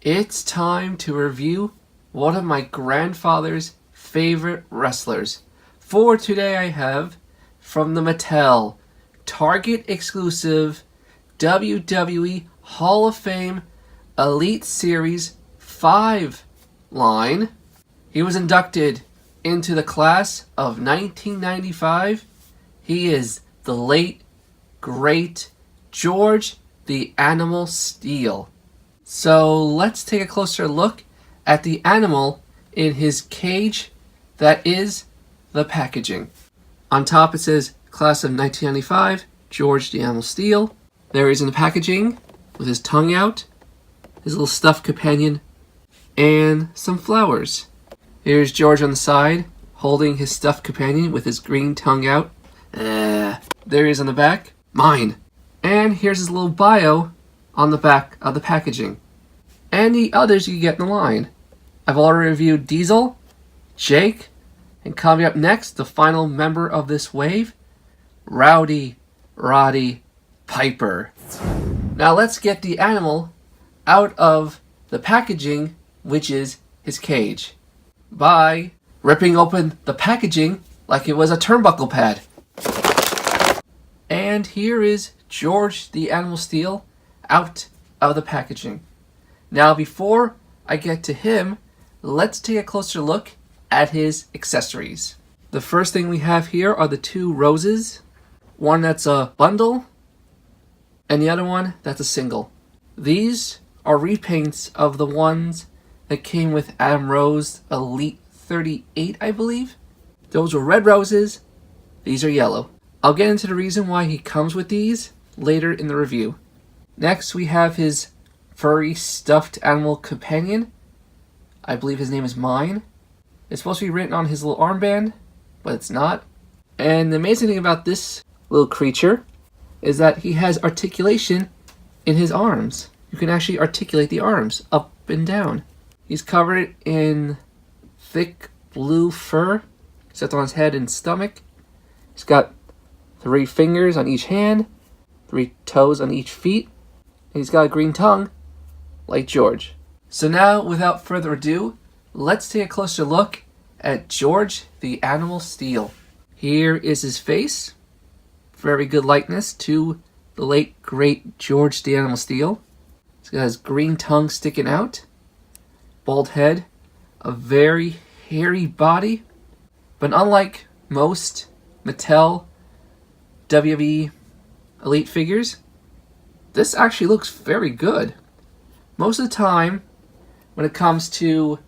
It's time to review one of my grandfather's favorite wrestlers. For today I have, from the Mattel, Target exclusive, WWE Hall of Fame Elite Series 5 line. He was inducted into the class of 1995. He is the late, great George the Animal Steele. So let's take a closer look at the animal in his cage that is the packaging. On top it says class of 1995, George the Animal Steele. There he is in the packaging with his tongue out, his little stuffed companion, and some flowers. Here's George on the side holding his stuffed companion with his green tongue out. There he is on the back. Mine. And here's his little bio on the back of the packaging. And the others you get in the line. I've already reviewed Diesel, Jake, and coming up next, the final member of this wave, Rowdy Roddy Piper. Now let's get the animal out of the packaging, which is his cage, by ripping open the packaging like it was a turnbuckle pad. And here is George the Animal Steele out of the packaging. Now before I get to him, let's take a closer look at his accessories. The first thing we have here are the two roses. One that's a bundle, and the other one that's a single. These are repaints of the ones that came with Adam Rose Elite 38, I believe. Those were red roses. These are yellow. I'll get into the reason why he comes with these later in the review. Next, we have his furry stuffed animal companion. I believe his name is Mine. It's supposed to be written on his little armband, but it's not. And the amazing thing about this little creature is that he has articulation in his arms. You can actually articulate the arms up and down. He's covered in thick blue fur, except on his head and stomach. He's got 3 fingers on each hand, 3 toes on each feet, and he's got a green tongue, like George. So now, without further ado, let's take a closer look at George the Animal Steele. Here is his face. Very good likeness to the late, great George the Animal Steele. He's got his green tongue sticking out, bald head, a very hairy body, but unlike most Mattel WWE Elite figures, this actually looks very good. Most of the time, when it comes to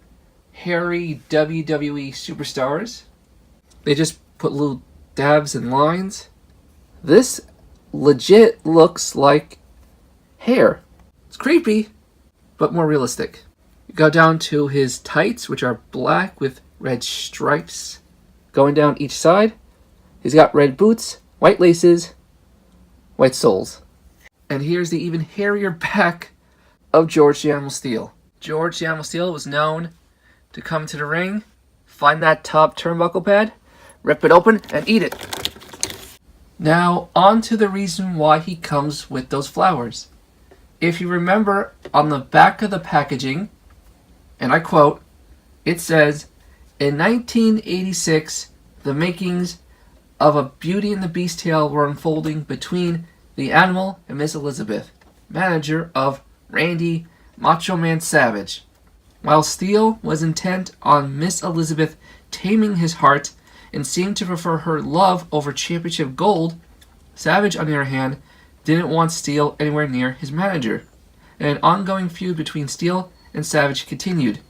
hairy WWE superstars, they just put little dabs and lines. This legit looks like hair. It's creepy, but more realistic. You go down to his tights, which are black with red stripes going down each side. He's got red boots, white laces, white soles. And here's the even hairier back of George the Animal Steele. George the Animal Steele was known to come to the ring, find that top turnbuckle pad, rip it open, and eat it. Now, on to the reason why he comes with those flowers. If you remember, on the back of the packaging, and I quote, it says, "In 1986, the makings of a Beauty and the Beast tale were unfolding between the animal and Miss Elizabeth, manager of Randy Macho Man Savage. While Steele was intent on Miss Elizabeth taming his heart and seemed to prefer her love over championship gold, Savage, on the other hand, didn't want Steele anywhere near his manager, and an ongoing feud between Steele and Savage continued.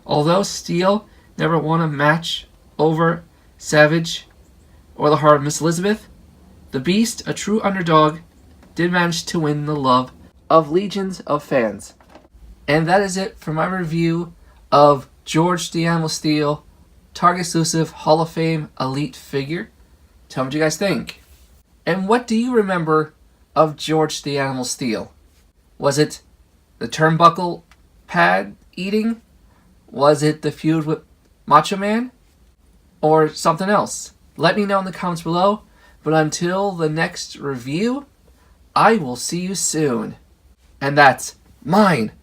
Although Steele never won a match over Savage or the heart of Miss Elizabeth, the Beast, a true underdog, did manage to win the love of legions of fans." And that is it for my review of George the Animal Steele, Target exclusive Hall of Fame Elite figure. Tell me what you guys think. And what do you remember of George the Animal Steele? Was it the turnbuckle pad eating? Was it the feud with Macho Man? Or something else? Let me know in the comments below. But until the next review, I will see you soon. And that's mine.